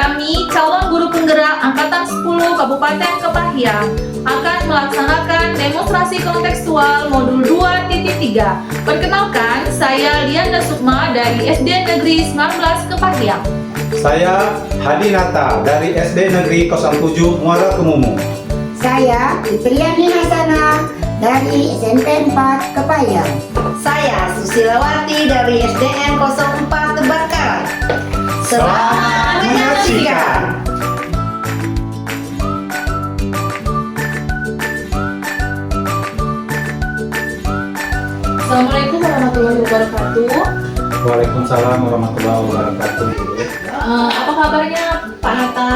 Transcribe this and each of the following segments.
kami, calon guru penggerak Angkatan 10 Kabupaten Kepahyang, akan melaksanakan demonstrasi kontekstual modul 2.3. Perkenalkan, saya Lianda Sukma dari SD Negeri 19 Kepahyang. Saya Hadi Nata dari SD Negeri 07 Muara Kemumu. Saya Fitriani Hasana dari SMP 4 Kepahyang. Saya Susilawati dari SDN 04 Tebarkaran. Selamat menyaksikan. Assalamualaikum warahmatullahi wabarakatuh. Waalaikumsalam warahmatullahi wabarakatuh. Apa kabarnya Pak Nata?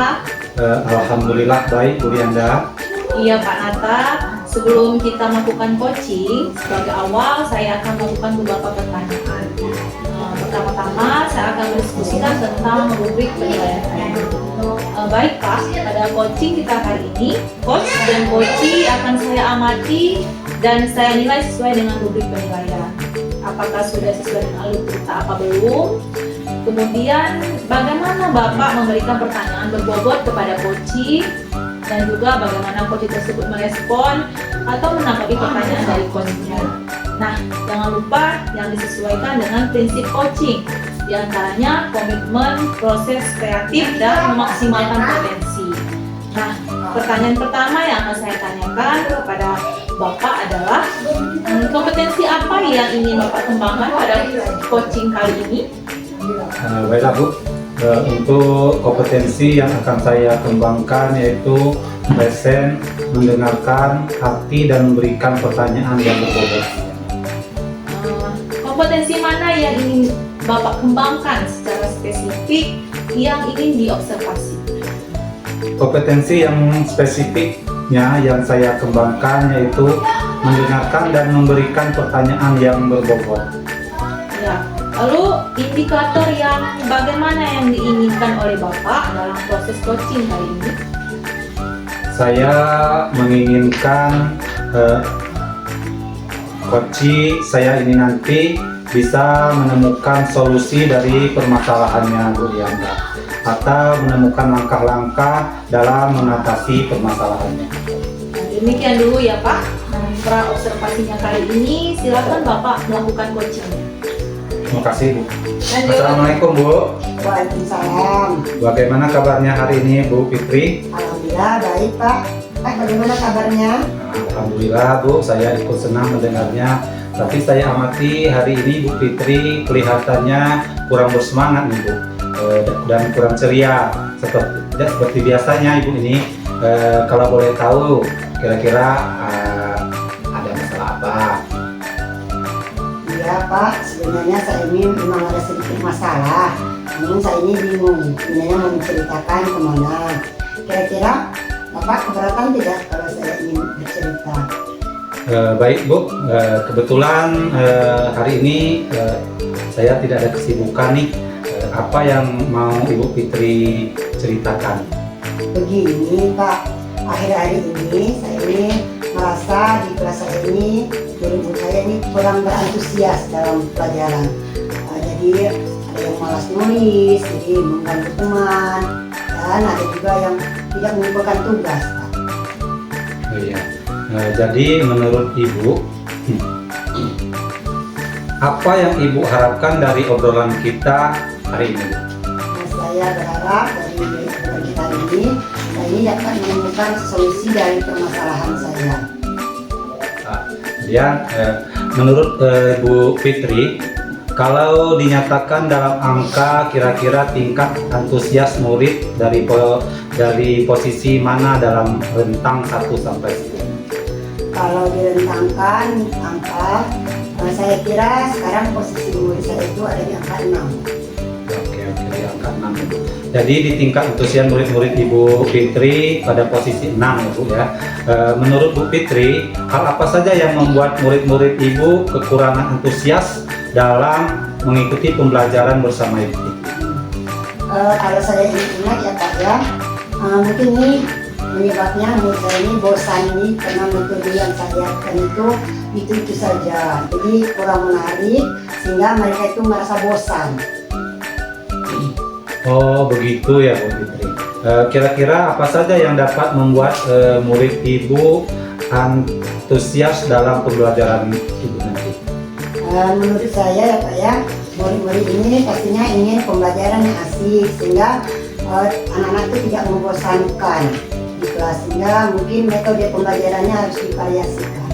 Alhamdulillah baik, Bu Lianda. Iya Pak Nata, sebelum kita melakukan coaching, sebagai awal saya akan melakukan beberapa pertanyaan. Pertama-tama saya akan mendiskusikan tentang rubrik penilaian saya. Baik Pak, pada coaching kita kali ini, coach dan coachee akan saya amati dan saya nilai sesuai dengan rubrik penilaian. Apakah sudah sesuai dengan alur cerita apa belum? Kemudian bagaimana Bapak memberikan pertanyaan berbobot kepada coachee dan juga bagaimana coachee tersebut merespon atau menanggapi pertanyaan dari coachnya. Nah, jangan lupa yang disesuaikan dengan prinsip coaching, di antaranya komitmen, proses kreatif, dan memaksimalkan potensi. Nah, pertanyaan pertama yang akan saya tanyakan kepada Bapak adalah kompetensi apa yang ingin Bapak kembangkan pada coaching kali ini? Baiklah Bu, untuk kompetensi yang akan saya kembangkan yaitu present, mendengarkan, arti, dan memberikan pertanyaan yang berbobot. Kompetensi mana yang ingin Bapak kembangkan secara spesifik yang ingin diobservasi? Kompetensi yang spesifiknya yang saya kembangkan yaitu mendengarkan dan memberikan pertanyaan yang berbobot. Ya, lalu indikator yang bagaimana yang diinginkan oleh Bapak dalam proses coaching kali ini? Saya menginginkan coachee saya ini nanti bisa menemukan solusi dari permasalahannya Bu Lianda, atau menemukan langkah-langkah dalam mengatasi permasalahannya. Nah, demikian dulu ya Pak. Pra observasinya kali ini, silakan Bapak melakukan coachingnya. Terima kasih Bu. Lanjut. Assalamualaikum Bu. Waalaikumsalam. Bagaimana kabarnya hari ini Bu Fitri? Alhamdulillah baik Pak. Bagaimana kabarnya? Alhamdulillah Bu, saya ikut senang mendengarnya. Tapi saya amati hari ini Bu Fitri kelihatannya kurang bersemangat nih Bu, dan kurang ceria seperti biasanya Ibu ini. Kalau boleh tahu kira-kira ada masalah apa? Iya Pak, sebenarnya saya ini memang ada sedikit masalah. Namun saya ini bingung, sebenarnya mau menceritakan kemana. Kira-kira Bapak keberatan tidak kalau saya ingin bercerita? Baik Bu, kebetulan hari ini saya tidak ada kesibukan nih. Apa yang mau Ibu Fitri ceritakan? Begini Pak, akhir-akhir ini saya ini merasa di kelas saya ini guru saya ini kurang berantusias dalam pelajaran. Jadi ada yang malas nulis, jadi mengganggu teman, dan ada juga yang tidak mengumpulkan tugas Pak. Oh iya. Jadi menurut Ibu, apa yang Ibu harapkan dari obrolan kita hari ini? Saya berharap dari obrolan kita ini, saya ini dapat menemukan solusi dari permasalahan saya. Kemudian menurut Bu Fitri, kalau dinyatakan dalam angka kira-kira tingkat antusias murid dari posisi mana dalam rentang 1 sampai 10? Kalau direntangkan angka, saya kira sekarang posisi murid saya itu ada di angka 6. Oke, di angka 6. Jadi di tingkat antusias murid-murid Ibu Fitri pada posisi 6 ya Bu ya. Menurut Bu Fitri, hal apa saja yang membuat murid-murid Ibu kekurangan antusias dalam mengikuti pembelajaran bersama Ibu Fitri? Kalau saya ingat ya Pak ya, mungkin ini penyebabnya menurut saya ini bosan ini karena metode yang saya ajarkan itu saja, jadi kurang menarik sehingga mereka itu merasa bosan. Oh begitu ya Bu Fitri. Kira-kira apa saja yang dapat membuat murid Ibu antusias dalam pembelajaran Ibu nanti? Menurut saya ya Pak ya, murid-murid ini pastinya ingin pembelajaran yang asik sehingga anak-anak itu tidak membosankan di kelas, sehingga mungkin metode pembelajarannya harus divariasikan.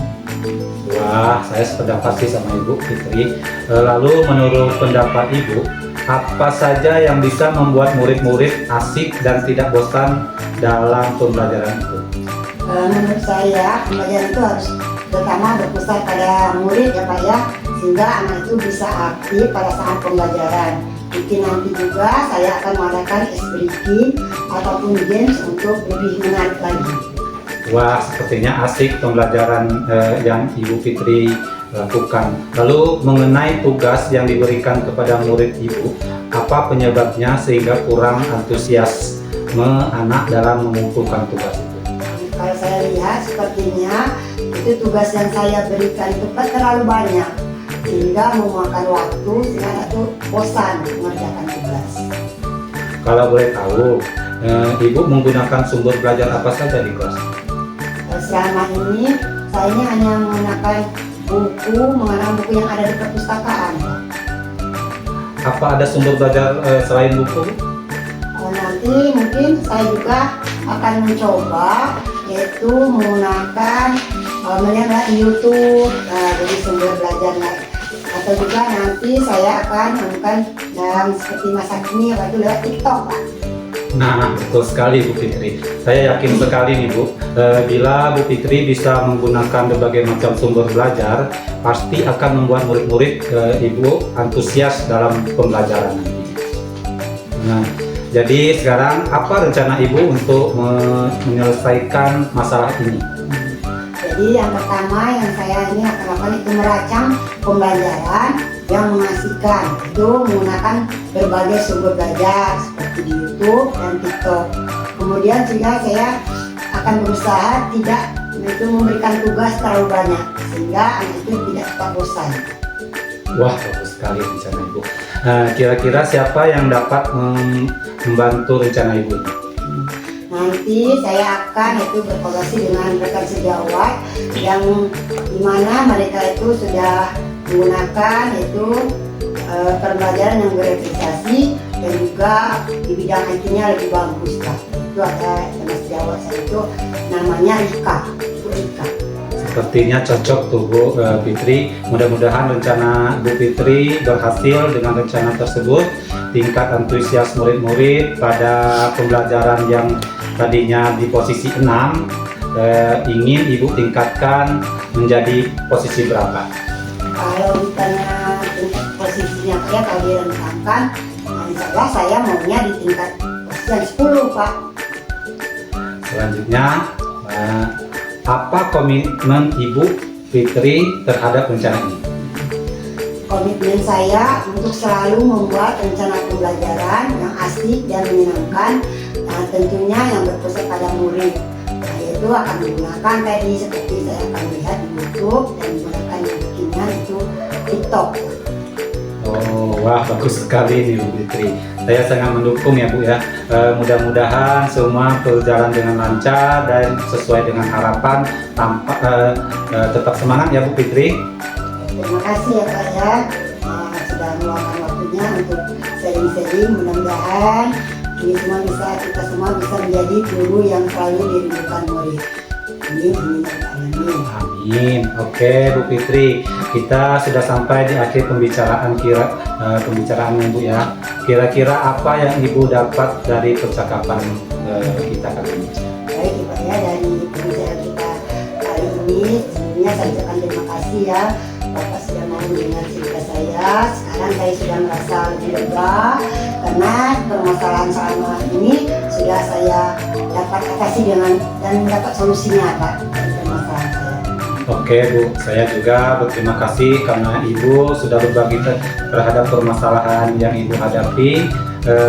Wah, saya sependapat sih sama Ibu Fitri. Lalu menurut pendapat Ibu, apa saja yang bisa membuat murid-murid asik dan tidak bosan dalam pembelajaran itu? Menurut saya pembelajaran itu harus pertama berpusat pada murid ya Pak ya, sehingga anak itu bisa aktif pada saat pembelajaran. Mungkin nanti juga saya akan mengadakan ice breaking ataupun games untuk lebih menarik lagi. Wah, sepertinya asik pembelajaran yang Ibu Fitri lakukan. Lalu mengenai tugas yang diberikan kepada murid Ibu, apa penyebabnya sehingga kurang antusiasme anak dalam mengumpulkan tugas itu? Kalau saya lihat sepertinya itu tugas yang saya berikan itu terlalu banyak sehingga memakan waktu sehingga anak itu bosan mengerjakan tugas. Kalau boleh tahu, Ibu menggunakan sumber belajar apa saja di kelas? Selama ini saya ini hanya menggunakan buku yang ada di perpustakaan. Apa ada sumber belajar selain buku? Nanti mungkin saya juga akan mencoba yaitu menggunakan melihat YouTube dari sumber belajar lain, atau juga nanti saya akan melakukan dalam seperti masa kini yaitu lewat TikTok Pak. Nah, betul sekali Bu Fitri. Saya yakin sekali nih Bu, bila Bu Fitri bisa menggunakan berbagai macam sumber belajar, pasti akan membuat murid-murid Ibu antusias dalam pembelajaran nanti. Nah, jadi sekarang apa rencana Ibu untuk menyelesaikan masalah ini? Jadi yang pertama yang saya ini akan lakukan itu merancang pembelajaran yang mengasihkan, itu menggunakan berbagai sumber belajar seperti di YouTube dan TikTok. Kemudian juga saya akan berusaha tidak itu memberikan tugas terlalu banyak sehingga anak itu tidak cepat bosan. Wah, bagus sekali rencana Ibu. Kira-kira siapa yang dapat membantu rencana Ibu? Nanti saya akan itu berkolaborasi dengan rekan sejawat yang dimana mereka itu sudah menggunakan itu pembelajaran yang bereplikasi dan juga di bidang IT-nya lebih bagus Pak. Itu ada teman sejawat saya itu namanya Rika. Itu Rika. Sepertinya cocok tuh Bu Fitri. Mudah-mudahan rencana Bu Fitri berhasil dengan rencana tersebut. Tingkat antusias murid-murid pada pembelajaran yang tadinya di posisi 6 ingin Ibu tingkatkan menjadi posisi berapa? Kalau ditanya tingkat posisinya ya kalau direntangkan, insya Allah saya maunya di tingkat posisi yang 10 Pak. Selanjutnya, apa komitmen Ibu Fitri terhadap rencana ini? Komitmen saya untuk selalu membuat rencana pembelajaran yang asik dan menyenangkan, tentunya yang berpusat pada murid. Nah, yaitu akan menggunakan tadi seperti saya akan melihat di YouTube dan menggunakan yang bikinnya itu TikTok. Oh, wah bagus sekali nih Bu Fitri. Saya sangat mendukung ya Bu ya. Mudah-mudahan semua berjalan dengan lancar dan sesuai dengan harapan. Tetap semangat ya Bu Fitri. Terima kasih ya Pak ya, sudah meluangkan waktunya untuk sharing-sharing. Mudah-mudahan ini kita semua bisa menjadi guru yang selalu dirindukan murid. Amin, amin, amin. Amin. Oke Bu Fitri, kita sudah sampai di akhir pembicaraan Bu ya. Kira-kira apa yang Ibu dapat dari percakapan kita kali ini? Baik Pak ya, dari pembicaraan kita kali ini sebelumnya saya ucapkan terima kasih ya Bapak sudah mau mendengar cerita saya. Sekarang saya sudah merasa lebih lega karena permasalahan selama ini sudah saya dapat atasi dan dapat solusinya Pak dari permasalahan saya. Oke Bu, saya juga berterima kasih karena Ibu sudah berbagi terhadap permasalahan yang Ibu hadapi.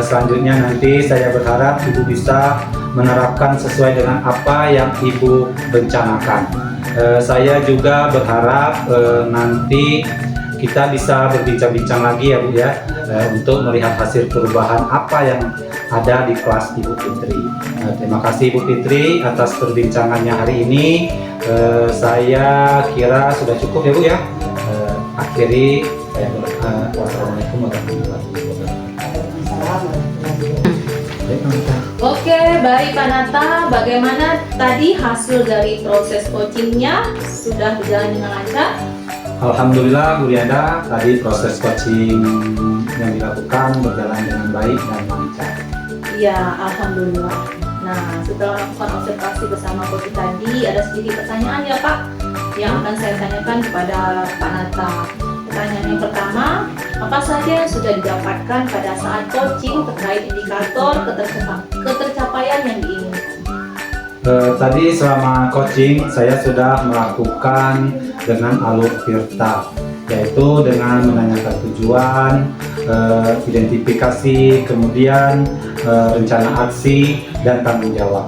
Selanjutnya nanti saya berharap Ibu bisa menerapkan sesuai dengan apa yang Ibu rencanakan. Saya juga berharap nanti kita bisa berbincang-bincang lagi ya Bu ya untuk melihat hasil perubahan apa yang ada di kelas Ibu Fitri. Terima kasih Ibu Fitri atas perbincangannya hari ini. Saya kira sudah cukup ya Bu ya. Akhiri saya wassalamualaikum warahmatullahi wabarakatuh. Oke, baik Pak Nata, bagaimana tadi hasil dari proses coachingnya? Sudah berjalan dengan lancar? Alhamdulillah Bu Rianda, tadi proses coaching yang dilakukan berjalan dengan baik dan lancar. Iya, Alhamdulillah. Nah, setelah melakukan observasi bersama coach tadi, ada sedikit pertanyaan ya Pak, yang akan saya tanyakan kepada Pak Nata. Pertanyaan yang pertama, apa saja yang sudah didapatkan pada saat coaching terkait indikator ketercapaian yang diinginkan? Tadi selama coaching saya sudah melakukan dengan alur Tirta, yaitu dengan menanyakan tujuan, identifikasi, kemudian rencana aksi dan tanggung jawab.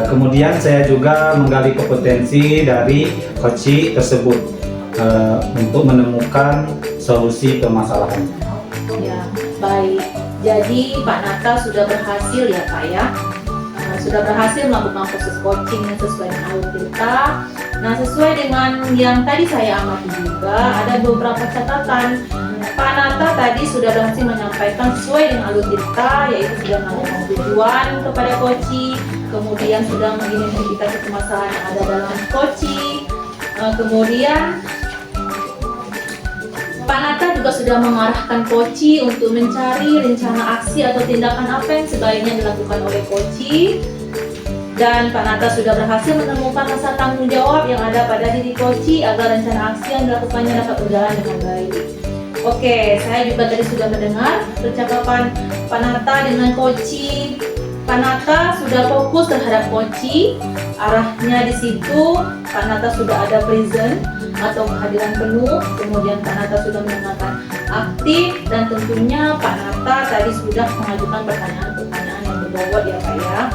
Kemudian saya juga menggali kompetensi dari coach tersebut untuk menemukan solusi permasalahan. Ya, baik. Jadi Pak Nata sudah berhasil ya Pak ya? Sudah berhasil melakukan proses coaching yang sesuai dengan alur Tirta. Nah, sesuai dengan yang tadi saya amati juga, ada beberapa catatan. Pak Nata tadi sudah berhasil menyampaikan sesuai dengan alur Tirta, yaitu sudah menanyakan tujuan kepada coaching, kemudian sudah mengidentifikasi permasalahan yang ada dalam coaching, kemudian Pak Nata juga sudah mengarahkan coach untuk mencari rencana aksi atau tindakan apa yang sebaiknya dilakukan oleh coach, dan Pak Nata sudah berhasil menemukan rasa tanggung jawab yang ada pada diri coach agar rencana aksi yang dilakukannya dapat berjalan dengan baik. Oke, saya juga tadi sudah mendengar percakapan Pak Nata dengan coach. Pak Nata sudah fokus terhadap coach, arahnya di situ. Pak Nata sudah ada present atau kehadiran penuh, kemudian Pak Nata sudah mendengarkan aktif, dan tentunya Pak Nata tadi sudah mengajukan pertanyaan-pertanyaan yang berbobot ya Pak ya,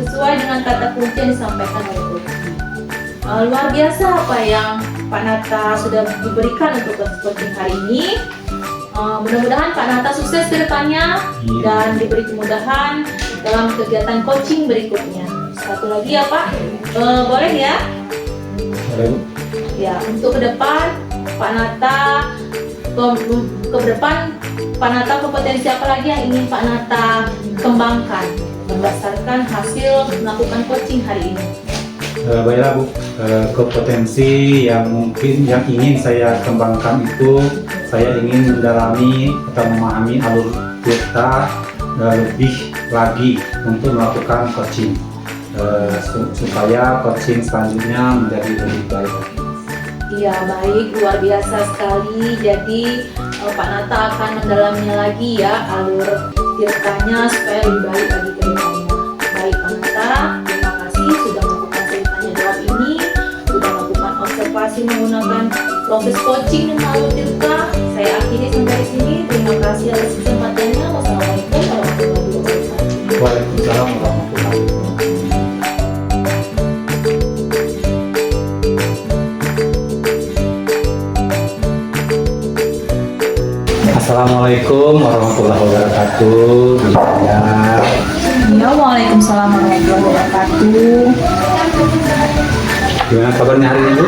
sesuai dengan kata kunci yang disampaikan oleh coach. Luar biasa apa yang Pak Nata sudah diberikan untuk coaching hari ini. Mudah-mudahan Pak Nata sukses ke depannya dan diberi kemudahan dalam kegiatan coaching berikutnya. Satu lagi ya Pak, boleh ya? Boleh Bu. Ya, untuk ke depan Pak Nata kompetensi apa lagi yang ingin Pak Nata kembangkan berdasarkan hasil melakukan coaching hari ini? Baiklah Bu, kompetensi yang mungkin yang ingin saya kembangkan itu saya ingin mendalami atau memahami alur Tirta lebih lagi untuk melakukan coaching supaya coaching selanjutnya menjadi lebih baik. Iya, baik, luar biasa sekali. Jadi Pak Nata akan mendalaminya lagi ya alur Tirtanya supaya lebih baik lagi ke depannya. Baik Pak Nata, terima kasih sudah melakukan tanya jawab ini, sudah melakukan observasi menggunakan proses coaching dengan alur Tirta. Saya akhiri sampai di sini. Terima kasih atas kesempatannya. Wassalamualaikum warahmatullahi wabarakatuh. Waalaikumsalam warahmatullahi wabarakatuh. Assalamualaikum warahmatullahi wabarakatuh. Ya, waalaikumsalam warahmatullahi wabarakatuh. Gimana kabarnya hari ini Bu?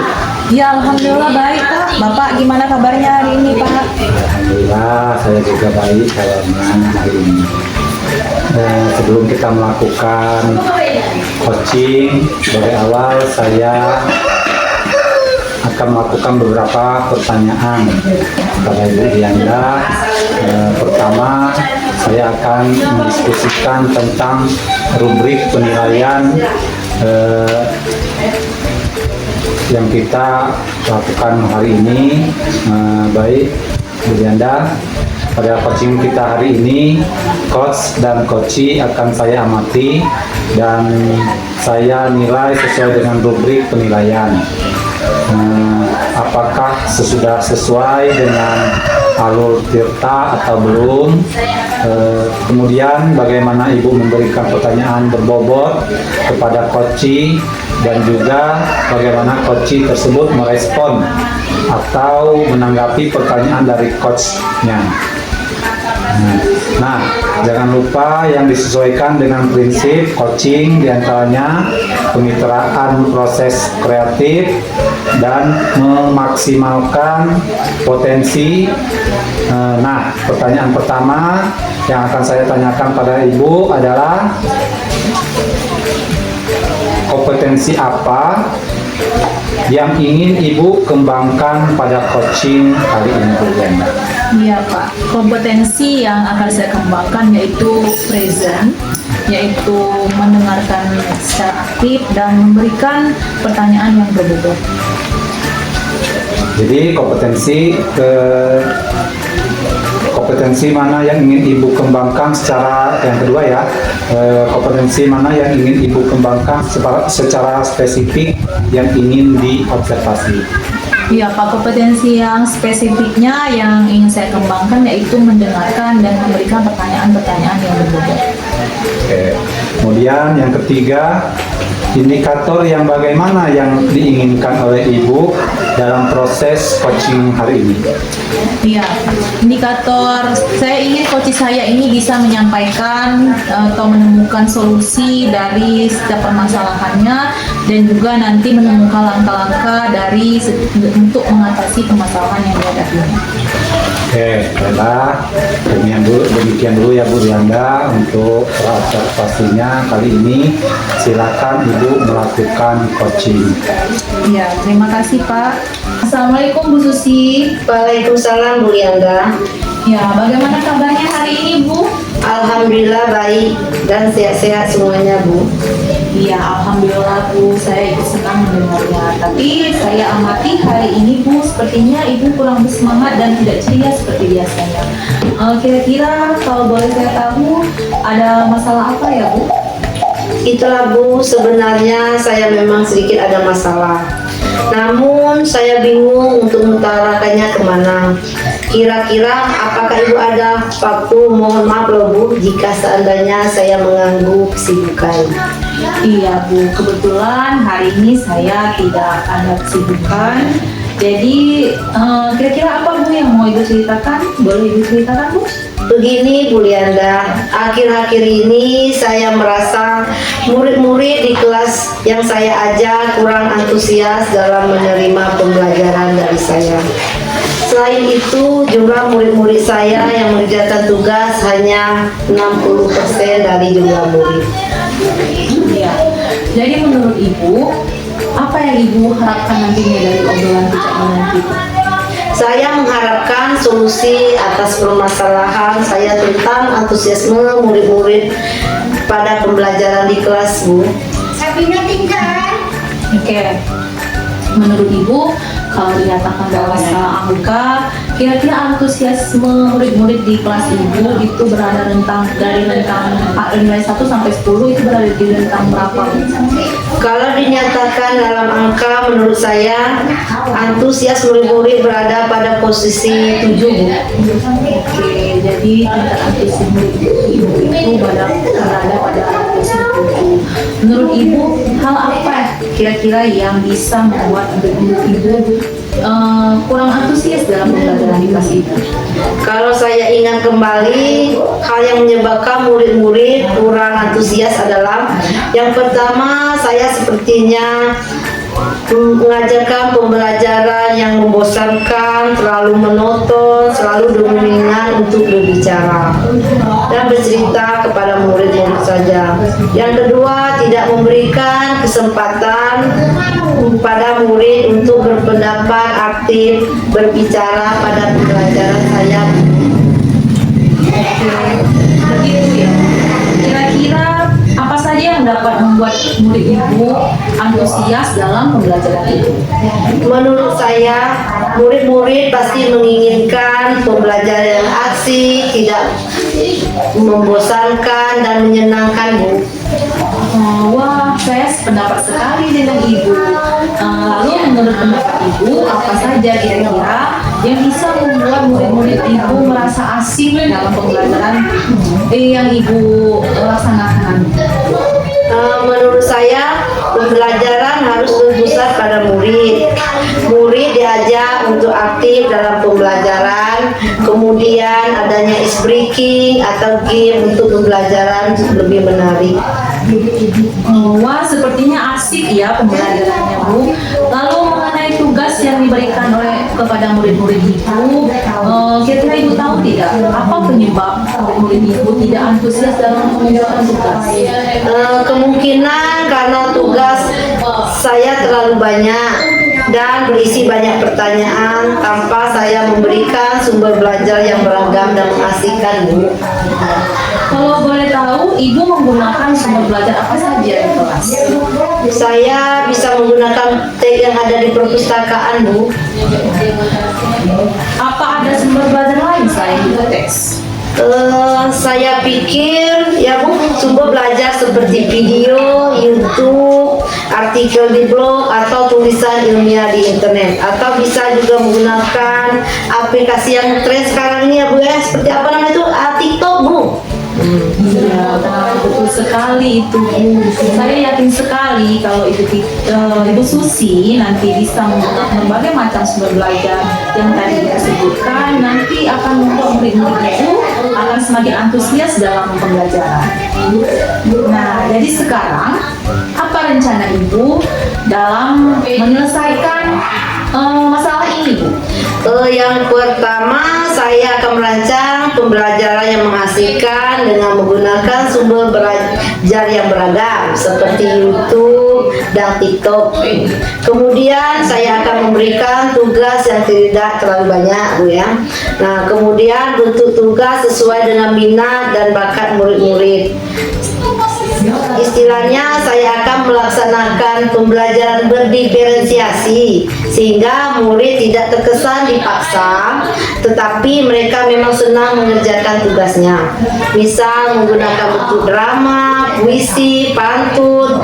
Ya, alhamdulillah baik Pak. Bapak gimana kabarnya hari ini Pak? Alhamdulillah saya juga baik kabarnya hari ini. Sebelum kita melakukan coaching, dari awal saya akan melakukan beberapa pertanyaan kepada Ibu Dianda. Pertama, saya akan mendiskusikan tentang rubrik penilaian yang kita lakukan hari ini. Baik Bu Dianda, pada coaching kita hari ini, coach dan coachee akan saya amati dan saya nilai sesuai dengan rubrik penilaian. Apakah sudah sesuai dengan alur Tirta atau belum? Kemudian bagaimana Ibu memberikan pertanyaan berbobot kepada coachee, dan juga bagaimana coachee tersebut merespon atau menanggapi pertanyaan dari coachnya. Nah, jangan lupa yang disesuaikan dengan prinsip coaching, diantaranya kemitraan proses kreatif dan memaksimalkan potensi. Nah, pertanyaan pertama yang akan saya tanyakan pada Ibu adalah kompetensi apa yang ingin Ibu kembangkan pada coaching kali ini, Bu Lianda? Iya Pak, kompetensi yang akan saya kembangkan yaitu present, yaitu mendengarkan secara aktif dan memberikan pertanyaan yang berbobot. Jadi kompetensi mana yang ingin Ibu kembangkan secara yang kedua ya, kompetensi mana yang ingin Ibu kembangkan secara spesifik yang ingin diobservasi? Iya Pak, kompetensi yang spesifiknya yang ingin saya kembangkan yaitu mendengarkan dan memberikan pertanyaan-pertanyaan yang berbobot. Oke. Kemudian yang ketiga, indikator yang bagaimana yang diinginkan oleh Ibu dalam proses coaching hari ini? Iya, indikator saya ingin coach saya ini bisa menyampaikan atau menemukan solusi dari setiap permasalahannya dan juga nanti menemukan langkah-langkah untuk mengatasi permasalahan yang dihadapinya. Oke, baiklah. Demikian dulu ya Bu Lianda untuk observasinya kali ini. Silakan Ibu melakukan coaching. Iya, terima kasih Pak. Assalamualaikum Bu Susi. Waalaikumsalam Bu Lianda. Ya, bagaimana kabarnya hari ini Bu? Alhamdulillah baik dan sehat-sehat semuanya Bu. Iya, alhamdulillah Bu, saya ikut senang mendengarnya. Tapi saya amati hari ini Bu, sepertinya Ibu kurang bersemangat dan tidak ceria seperti biasanya. Kira-kira kalau boleh saya tahu, ada masalah apa ya Bu? Itulah Bu, sebenarnya saya memang sedikit ada masalah. Namun saya bingung untuk mengutarakannya kemana. Kira-kira apakah Ibu ada waktu? Mohon maaf loh Bu, jika seandainya saya mengganggu kesibukan. Iya Bu, kebetulan hari ini saya tidak ada kesibukan. Jadi kira-kira apa Bu yang mau Ibu ceritakan? Boleh Ibu ceritakan Bu? Begini Bu Lianda, akhir-akhir ini saya merasa murid-murid di kelas yang saya ajar kurang antusias dalam menerima pembelajaran dari saya. Selain itu, jumlah murid-murid saya yang mengerjakan tugas hanya 60% dari jumlah murid. Iya. Jadi menurut Ibu, apa yang Ibu harapkan nantinya dari obrolan kita ini nanti? Saya mengharapkan solusi atas permasalahan saya tentang antusiasme murid-murid pada pembelajaran di kelas Bu. Oke. Menurut Ibu, kalau dinyatakan bahwa salah angka, kira-kira antusiasme murid-murid di kelas Ibu itu berada dari rentang nilai 1 sampai 10 itu berada di rentang berapa? Kalau dinyatakan dalam angka, menurut saya antusias murid-murid berada pada posisi 7 Bu. Oke, jadi tingkat antusias Ibu itu berada pada posisi 7. Menurut Ibu, hal apa kira-kira yang bisa membuat Ibu kurang antusias dalam pembelajaran di kelas Ibu? Kalau saya ingat kembali, hal yang menyebabkan murid-murid kurang antusias adalah yang pertama, saya sepertinya mengajarkan pembelajaran yang membosankan, terlalu monoton, selalu dominan untuk berbicara dan bercerita kepada murid-murid saja. Yang kedua, tidak memberikan kesempatan pada murid untuk berpendapat aktif, berbicara pada pembelajaran saya. Begitu ya. Kira-kira apa saja yang dapat membuat murid Ibu antusias dalam pembelajaran Ibu? Menurut saya, murid-murid pasti menginginkan pembelajaran yang asik, tidak membosankan dan menyenangkan Bu. Wah, saya sependapat sekali dengan Ibu. Lalu menurut pendapat Ibu, apa saja kira-kira yang bisa membuat murid-murid Ibu merasa asik dalam pembelajaran yang Ibu laksanakan? Menurut saya, pembelajaran harus berpusat pada murid. Murid diajak untuk aktif dalam pembelajaran kemudian adanya ice breaking atau game untuk pembelajaran lebih menarik. Wah, sepertinya asik ya pembelajarannya, Bu. Lalu mengenai tugas yang diberikan kepada murid-murid itu, kira-kira Ibu tahu tidak apa penyebab murid-murid Ibu tidak antusias dalam mengerjakan tugas? Kemungkinan karena tugas saya terlalu banyak dan berisi banyak pertanyaan tanpa saya memberikan sumber belajar yang beragam dan mengasihkan, Bu. Kalau boleh tahu, Ibu menggunakan sumber belajar apa saja di kelas? Saya bisa menggunakan teks yang ada di perpustakaan, Bu. Apa ada sumber belajar lain selain itu teks? Saya pikir ya Bu, sumber belajar seperti video, YouTube, artikel di blog atau tulisan ilmiah di internet, atau bisa juga menggunakan aplikasi yang tren sekarang ini ya Bu ya, seperti apa namanya itu, TikTok, Bu. Iya, betul sekali itu, Bu. Saya yakin sekali kalau Ibu Susi nanti bisa menggunakan berbagai macam sumber belajar yang tadi disebutkan, nanti akan membuat murid-murid itu akan semakin antusias dalam pembelajaran. Nah, jadi sekarang apa rencana Ibu dalam menyelesaikan masalah ini, Bu? Yang pertama, saya akan merancang pembelajaran yang mengasihkan dengan menggunakan sumber belajar yang beragam seperti YouTube dan TikTok. Kemudian saya akan memberikan tugas yang tidak terlalu banyak, Bu ya. Nah, kemudian bentuk tugas sesuai dengan minat dan bakat murid-murid. Istilahnya saya akan melaksanakan pembelajaran berdiferensiasi sehingga murid tidak terkesan dipaksa, tetapi mereka memang senang mengerjakan tugasnya. Misal menggunakan bentuk drama, puisi, pantun,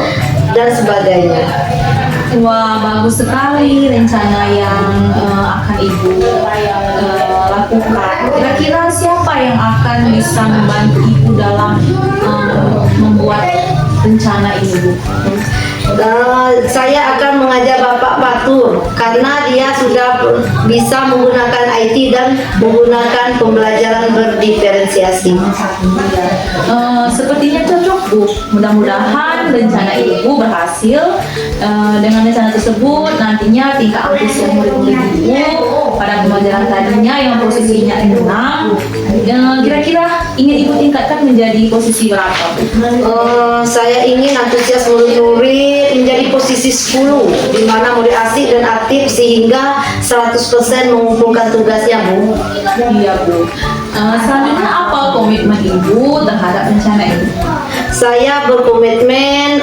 dan sebagainya. Wah, bagus sekali rencana yang akan Ibu lakukan. Kira-kira siapa yang akan bisa membantu Ibu dalam membuat rencana ini, Bu? Saya akan mengajak Bapak Patur karena dia sudah bisa menggunakan IT dan menggunakan pembelajaran berdiferensiasi. Sepertinya cocok, Bu. Mudah-mudahan rencana Ibu berhasil. Dengan rencana tersebut nantinya tingkat antusias murid-murid Ibu pada pembelajaran tadinya yang posisinya 6, kira-kira ingin Ibu tingkatkan menjadi posisi berapa, Bu? Saya ingin antusias murid-murid menjadi posisi 10, di mana murid asik dan aktif sehingga 100% mengumpulkan tugasnya, Bu. Iya, Bu. Selanjutnya apa komitmen Ibu terhadap rencana ini? Saya berkomitmen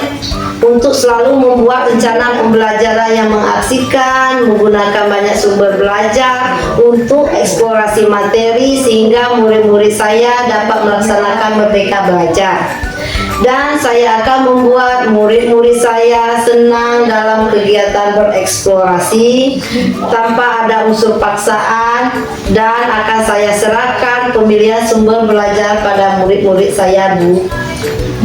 untuk selalu membuat rencana pembelajaran yang mengasihkan, menggunakan banyak sumber belajar untuk eksplorasi materi sehingga murid-murid saya dapat melaksanakan merdeka belajar. Dan saya akan membuat murid-murid saya senang dalam kegiatan bereksplorasi tanpa ada unsur paksaan, dan akan saya serahkan pemilihan sumber belajar pada murid-murid saya, Bu.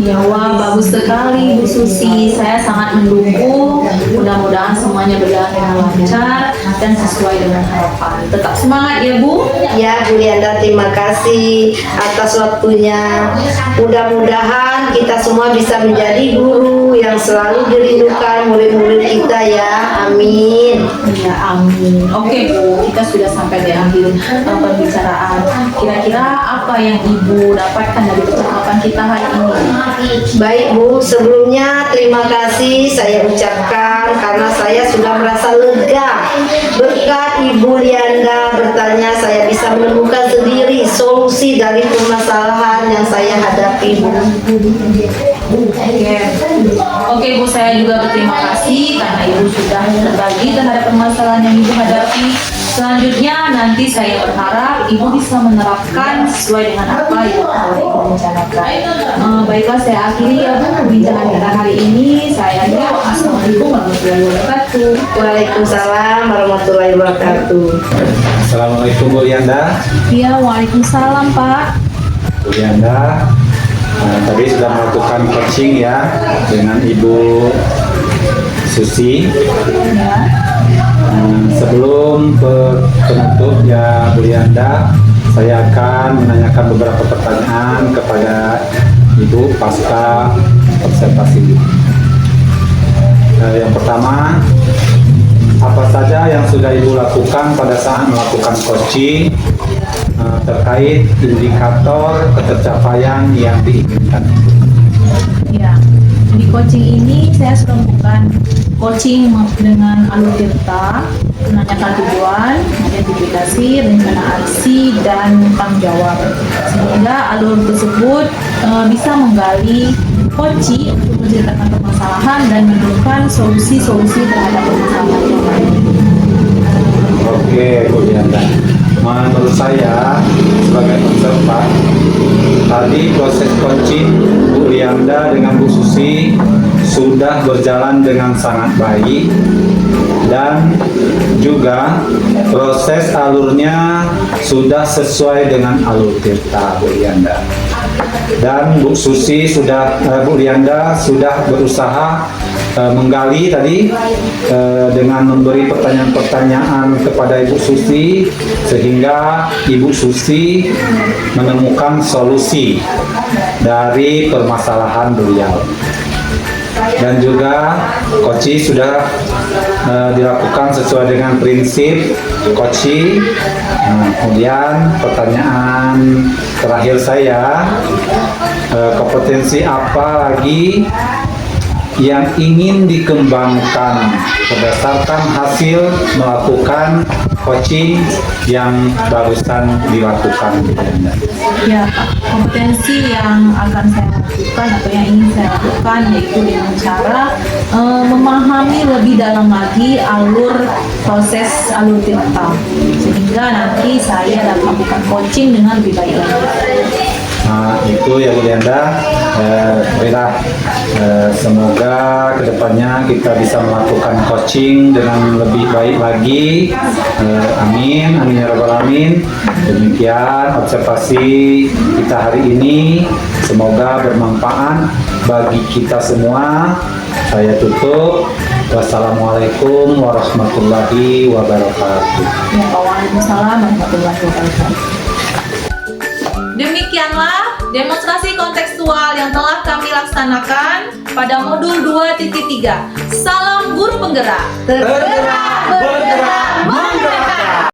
Ya, wah, bagus sekali Bu Susi. Saya sangat mendukung. Mudah-mudahan semuanya berjalan dengan lancar dan sesuai dengan harapan. Tetap semangat ya, Bu. Ya, Bu Lianda, terima kasih atas waktunya. Mudah-mudahan kita semua bisa menjadi guru yang selalu dirindukan murid-murid kita ya. Amin. Ya, amin. Oke, Bu, kita sudah sampai di akhir pembicaraan. Kira-kira apa yang Ibu dapatkan dari percakapan kita hari ini? Baik, Bu, sebelumnya terima kasih saya ucapkan karena saya sudah merasa lega. Berkat Ibu Lianda bertanya, saya bisa menemukan sendiri solusi dari permasalahan yang saya hadapi, Bu. Oke, Bu, saya juga berterima kasih karena Ibu sudah berbagi terhadap permasalahan yang Ibu hadapi. Selanjutnya nanti saya berharap Ibu bisa menerapkan sesuai dengan apa yang telah Ibu rencanakan. Baiklah, saya akhiri ya, Bu, perbincangan kita hari ini. Saya akhiri. Assalamualaikum warahmatullahi wabarakatuh. Waalaikumsalam warahmatullahi wabarakatuh. Assalamualaikum Bu Lianda. Iya, waalaikumsalam, Pak. Bu Lianda, tadi sudah melakukan coaching ya dengan Ibu Susi. Ya. Sebelum penutup ya Bu Lianda, saya akan menanyakan beberapa pertanyaan kepada Ibu pasca observasi. Yang pertama, apa saja yang sudah Ibu lakukan pada saat melakukan coaching terkait indikator ketercapaian yang diinginkan? Ya, di coaching ini saya sudah melakukan coaching dengan alur tirta, menanyakan tujuan, identifikasi, rencana aksi, dan tanggung jawab. Sehingga alur tersebut bisa menggali kunci untuk menceritakan permasalahan dan menemukan solusi-solusi terhadap permasalahan yang lain. Oke, Bu Dianda. Menurut saya sebagai observan, tadi proses coaching Bu Lianda dengan Bu Susi sudah berjalan dengan sangat baik dan juga proses alurnya sudah sesuai dengan alur tirta Bu Lianda. Dan Bu Susi Bu Lianda sudah berusaha menggali tadi dengan memberi pertanyaan-pertanyaan kepada Ibu Susi sehingga Ibu Susi menemukan solusi dari permasalahan beliau. Dan juga coaching sudah dilakukan sesuai dengan prinsip coaching. Kemudian pertanyaan terakhir saya, kompetensi apa lagi yang ingin dikembangkan berdasarkan hasil melakukan coaching yang barusan dilakukan? Ya, kompetensi yang akan saya lakukan atau yang ingin saya lakukan yaitu dengan cara memahami lebih dalam lagi alur proses alur tirta sehingga nanti saya dapat melakukan coaching dengan lebih baik lagi. Nah, itu ya Bu Lianda. Semoga kedepannya kita bisa melakukan coaching dengan lebih baik lagi. Amin, amin ya rabbal alamin. Demikian observasi kita hari ini. Semoga bermanfaat bagi kita semua. Saya tutup. Wassalamualaikum warahmatullahi wabarakatuh. Ya, waalaikumsalam warahmatullahi wabarakatuh. Demikianlah demonstrasi kontekstual yang telah kami laksanakan pada modul 2.3. Salam guru penggerak. Tergerak, bergerak,